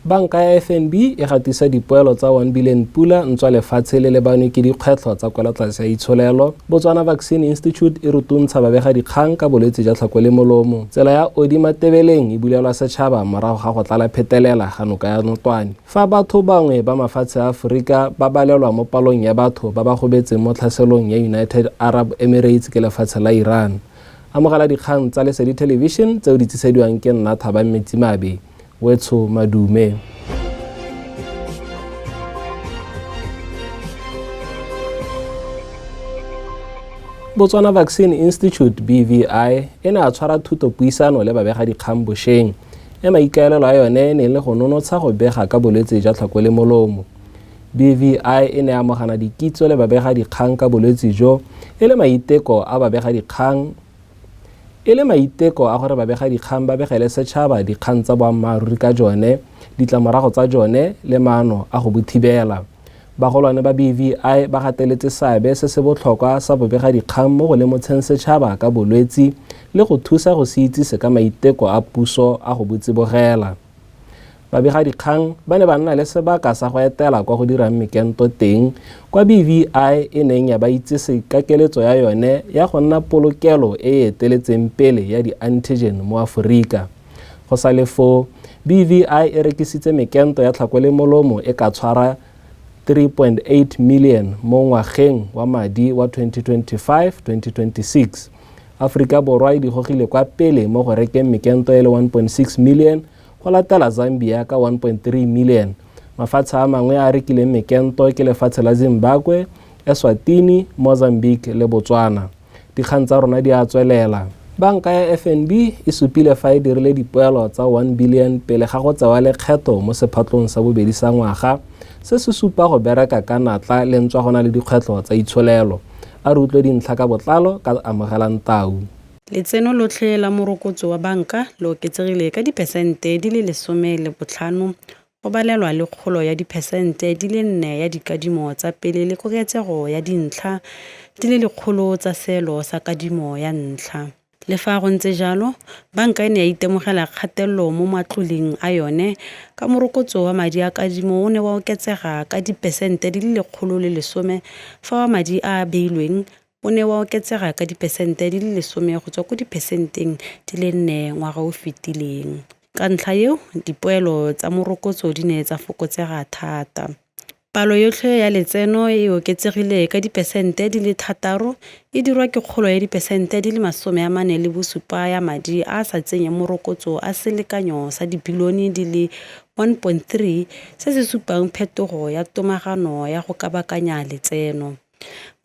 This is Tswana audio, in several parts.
Banka ya FNB e gatisa dipoelo tsa 1 billion pula ntswa lefatshe le lebanwe ke dikgwetlho tsa kwelotlase ya itsholelo. Botswana Vaccine Institute e rutuntsha babega dikgang ka bolwetse jwa tlhako le molomo. Tsela ya Odima Tebeleng e bulelwa setšhaba morago ga go tlala phetelela ga noka ya notwane. Fa batho bangwe ba mafatshe a Aforika ba balelwa mo palong ya batho ba ba gobetseng mo tlhaselong ya United Arab Emirates ke lefatshe la Iran. Amogela dikgang tsa Lesedi Television tseo di tlisediwang ke nna Thabang Metsimane. Wetso Madume. Botswana Vaccine Institute BVI e ne a tshwara thutopuisano le babega dikgang bošeng e maikaelelo a yone ne le go nonotsha go bega ka bolwetse jwa tlhako le molomo. BVI e ne amogana dikitso le babega dikgang ka bolwetse jo e le maiteko a gore babega dikgang ba begele setšhaba dikgang tsa boammaaruri ka jone, ditlamorago tsa jone le maano a go bothibela. Bagolwane ba BVI ba gateletse seabe se se botlhokwa sa bobega dikgang mo go lemotsheng setšhaba ka bolwetse le go thusa go se itsise ka maiteko a puso a go botsibogela. Babega dikgang ba ne ba nna le sebaka sa go etela kwa go dirang mekento teng kwa BVI e neng ya ba itsise ka keletso ya yone ya go nna polokelo e e eteletseng pele ya di-antigen mo Aforika. Go sa le foo, BVI e rekisitse mekento ya tlhako le molomo e ka tshwara 3.8 million mo ngwageng wa madi wa 2025-2026. Aforika Borwa e di gogile kwa pele mo go rekeng mekento e le 1.6 million go latela Zambia ka 1.3 million. Mafatshe a mangwe a rekileng mekento ke lefatshe la Zimbabwe, Eswatini, Mozambique le Botswana. Dikgang tsa rona di a tswelela. Banka ya FNB e supile fa e dirile dipoelo tsa 1 billion pele ga go tsewa lekgetho mo sephatlong sa bobedi sa ngwaga, se se supa go bereka ka natla le ntswa go na le dikgwetlho tsa itsholelo. A re utlwe dintlha ka botlalo ka Amogelang Tau. Letseno lotlhe la morokotso wa banka le oketsegile ka diphesente di le 15 go balelwa le kgolo ya diphesente di le 4 ya dikadimo tsa pele le koketsego ya dintlha di le 100 tsa seelo sa kadimo ya ntlha. Le fa go ntse jalo, banka e ne ya itemogela kgatelelo mo matloleng a yone ka morokotso wa madi a kadimo o ne wa oketsega ka diphesente di le 110 fa wa madi a beilweng o ne wa oketsega ka diphesente di le 10 go tswa go diphesenteng di le 4 ngwaga o fetileng. Ka ntlha eo, dipoelo tsa morokotso di ne tsa fokotsega thata. Palo yotlhe ya letseno e oketsegile ka diphesente di le 6 e dirwa ke kgolo ya diphesente di le 47 ya madi a sa tsenye morokotso a selekanyo sa dibilione di le 1.3 se se supang phetogo ya tomagano ya go kabakanya letseno.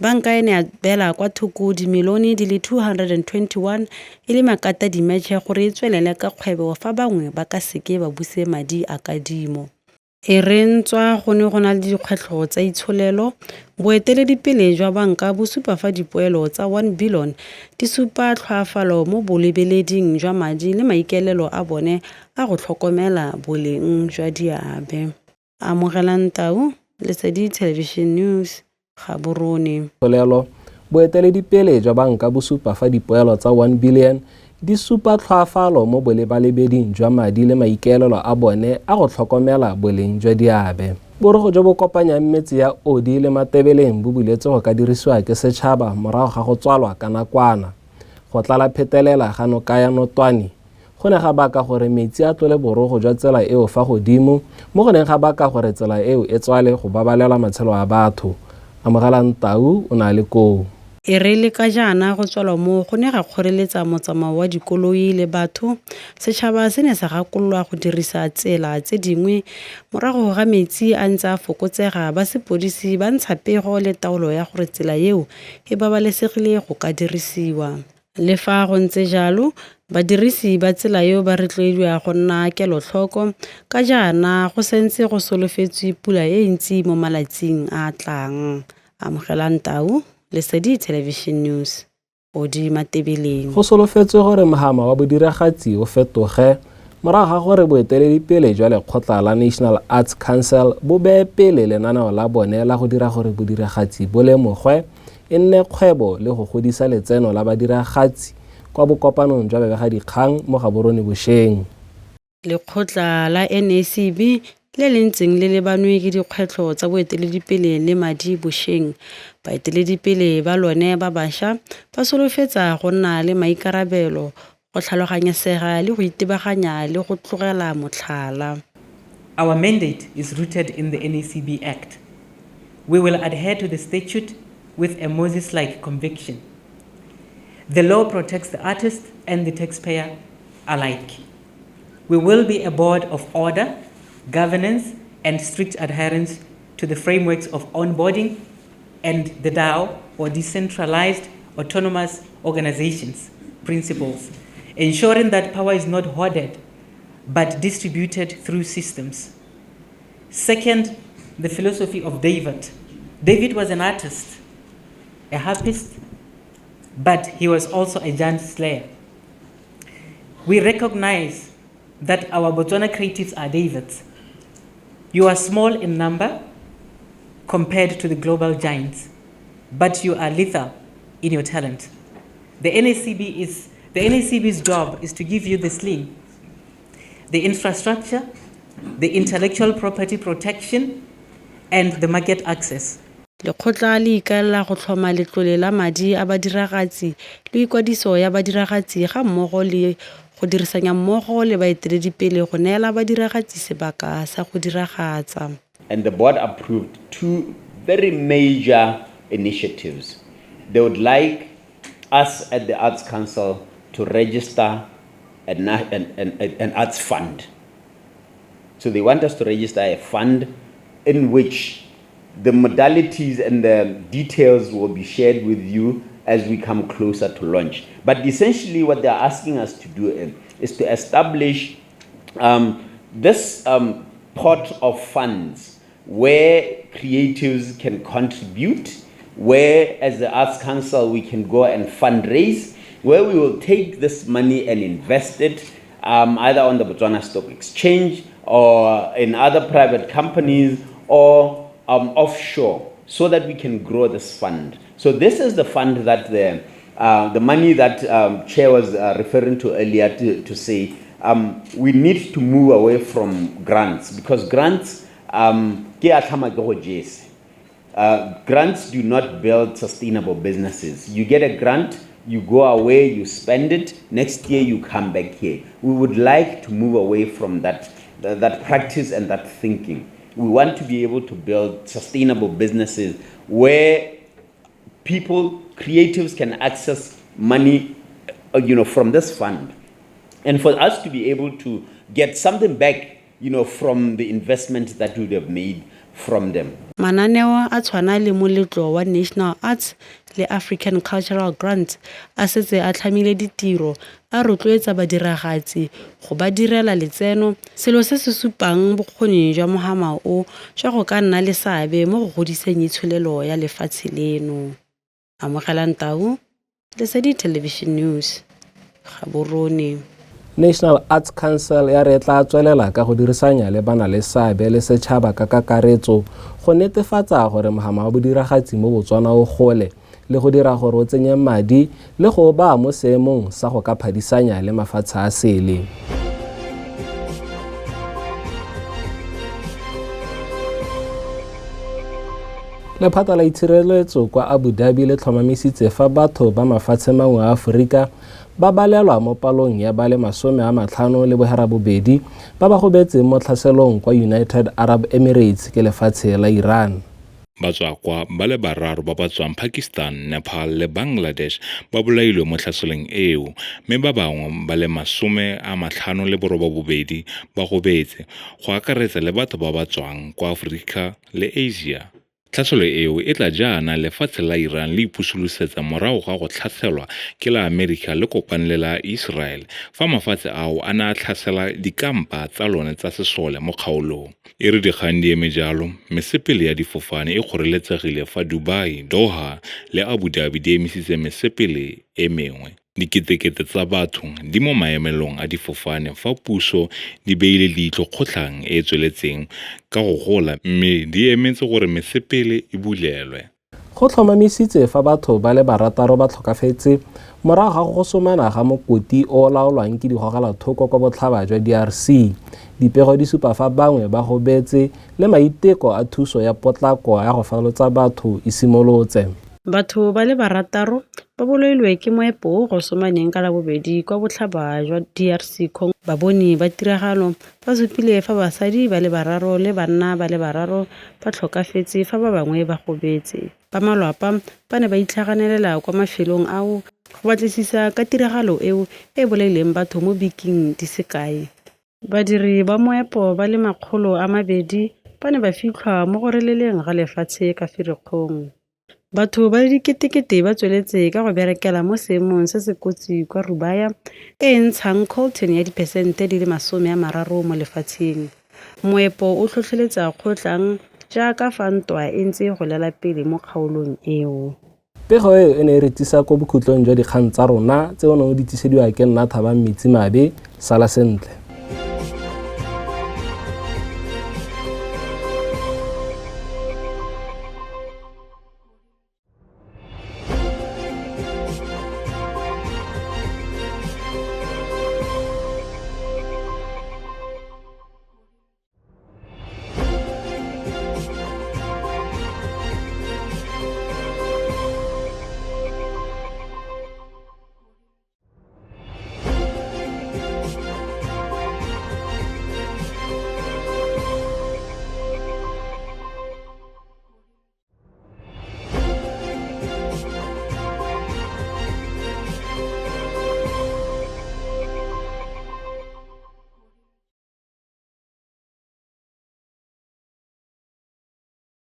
Banka e ne ya bela kwa thoko dimilione di le 221 e le makata dimetšhe gore e tswelele ka kgwebo fa bangwe ba ka seke ba buse madi a kadimo. E rentswa go ne go na le dikgwetlho tsa itsholelo, boeteledipele jwa banka bo supa fa dipoelo tsa 1 billion di supa tlhoafalo mo bolebeleding jwa madi le maikaelelo a bone a go tlhokomela boleng jwa diabe. Amogelang Tau, Lesedi Television News, Gaborone. Boeteledipele jwa banka bo supa fa dipoelo tsa 1 billion di supa tlhoafalo mo bolebalebeding jwa madi le maikaelelo a bone a go tlhokomela boleng jwa diabe. Borogo jo bo kopanyang metsi ya Odi le Matebeleng bo buletse go ka dirisiwa ke setšhaba morago ga go tswalwa ka nakwana. Go tlala phetelela ga noka ya notwane go ne ga baka gore metsi a tlole borogo jwa tsela eo fa godimo mo go neng ga baka gore tsela eo e tswale go babalela matshelo a batho. Amogelang Tau o na le koo. E re le ka jaana go tswalwa mo go ne ga kgoreletsa motsamao wa dikoloi le batho, setšhaba se ne sa gakololwa go dirisa tsela tse dingwe morago ga metsi a ntse a fokotsega ba sepodisi ba ntsha pego le taolo ya gore tsela eo e babalesegile go ka dirisiwa. Le fa go ntse jalo, badirisi ba tsela eo ba rotloediwa go nna kelotlhoko ka jaana go sentse go solofetswe pula e ntsi mo malatsing a tlang. Amogelang Tau, Lesedi Television News, Odima Tebeleng. Go solofetswe gore mogama wa bodiragatsi o fetoge morago ga gore boeteledipele jwa lekgotla la National Arts Council bo bee pele lenaneo la bone la go dira gore bodiragatsi bo lemogwe e nne kgwebo le go godisa letseno la badiragatsi kwa bokopanong jwa babegadikgang mo Gaborone bošeng. Lekgotla la NACB le le ntseng le lebanwe ke dikgwetlho tsa boeteledipele le madi bošweng. Baeteledipele ba lone ba bašwa ba solofetsa go nna le maikarabelo, go tlhaloganyesega le go itebaganya le go tlogela motlhala. Our mandate is rooted in the NACB Act. We will adhere to the statute with a Moses-like conviction. The law protects the artist and the taxpayer alike. We will be a board of order, governance, and strict adherence to the frameworks of onboarding and the DAO, or Decentralized Autonomous Organizations, principles, ensuring that power is not hoarded but distributed through systems. Second, the philosophy of David. David was an artist, a harpist, but he was also a giant slayer. We recognize that our Botswana creatives are Davids. You are small in number compared to the global giants, but you are lethal in your talent. The NACB's job is to give you the sling, the infrastructure, the intellectual property protection, and the market access. Lekgotla le ikaela go tlhoma letlole la madi a badiragatsi le ikwadiso ya badiragatsi ga mmogo le go dirisanya mmogo le baeteledipele go neela badiragatsi sebaka sa go diragatsa. And the board approved 2 very major initiatives. They would like us at the Arts Council to register an arts fund. So they want us to register a fund in which the modalities and the details will be shared with you as we come closer to launch. But essentially what they're asking us to do is to establish this pot of funds where creatives can contribute, where as the Arts Council we can go and fundraise, where we will take this money and invest it either on the Botswana Stock Exchange or in other private companies or offshore, so that we can grow this fund. So this is the fund that the money that Chair was referring to earlier to say we need to move away from grants, because grants grants do not build sustainable businesses. You get a grant, you go away, you spend it, next year you come back here. We would like to move away from that practice and that thinking. We want to be able to build sustainable businesses where people, creatives can access money, from this fund. And for us to be able to get something back, from the investment that we would have made from them. Mananeo a tshwana le moletlo wa National Arts le African Cultural Grant a setse a tlhamile ditiro, a rotloetsa badiragatsi go ba direla letseno, selo se se supang bokgoni jwa mogama o jwa go ka nna le seabe mo go godiseng itsholelo ya lefatshe leno. Amogelang Tau, Lesedi Television News, Gaborone. National Arts Council ya re tla tswelela ka go dirisanya le bana le seabe le setšhaba ka kakaretso go netefatsa gore mogama wa bodiragatsi mo Botswana o gole le go dira gore o tsenye madi le go ba mo seemong sa go ka phadisanya le mafatshe a sele. Lephata la itshireletso kwa Abu Dhabi le tlhomamisitse fa batho ba mafatshe mangwe a Aforika ba balelwa mo palong ya ba le 52 ba ba gobetseng mo tlhaselong kwa United Arab Emirates ke lefatshe la Iran. Batswakwa ba le bararo ba batswang Pakistan, Nepal le Bangladesh ba bolailwe mo tlhaselong eo, mme ba bangwe ba le 52 ba gobetse, go akaretsa le batho ba batswang kwa Afrika le Asia. Tlhaselo eo e tla jaana lefatshe la Iran le ipusolosetsa morago ga go tlhaselwa ke la Amerika le kopane la Israel fa mafatshe ao a na a tlhasela dikampa tsa lone tsa sesole mo kgaolong. E re dikgang di eme jalo, mesepele ya difofane e kgoreletsegile fa Dubai, Doha le Abu Dhabi di emisitse mesepele e mengwe. Diketekete tsa batho di mo maemelong a difofane fa puso di beile leitlho kgotlang e tsweletseng ka go gola, mme di emetse gore mesepele e bulelwe. go tlhomamisitse fa batho ba le barataro ba tlhokafetse morago ga go somana ga mokoti o laolwang ke dikgogelathoko kwa botlhaba jwa DRC. Dipego di supa fa bangwe ba gobetse le maiteko a thuso ya potlako ya go falotsa batho e simolotse. Batho ba le barataro ba bolailwe ke moepo go somaneng ka labobedi kwa botlhaba jwa DRC Congo. Baboni ba tiragalo ba supile fa basadi ba le bararo le banna ba le bararo ba tlhokafetse fa ba bangwe ba gobetse. Ba malwapa ba ne ba itlhaganelela kwa mafelong ao go batlisisa ka tiragalo eo e bolaileng batho mo biking di se kae. Badiri ba moepo ba le 200 ba ne ba fitlhwa mo go releleng ga lefatshe ka Firikgong. Batho ba le diketekete ba tsweletse ka go berekela mo seemong se se kotsi kwa Rubaya e ntshang coltan ya diphesente di le 30 mo lefatsheng. Moepo o tlhotlheletsa kgotlang jaaka fa ntwa e ntse go lela pele mo kgaolong eo. Pego eo e ne e retisa ko bokhutlong jwa dikgang tsa rona tse o ne o di tlisediwa ke nna Thabang Metsi Mabe. Sala sentle.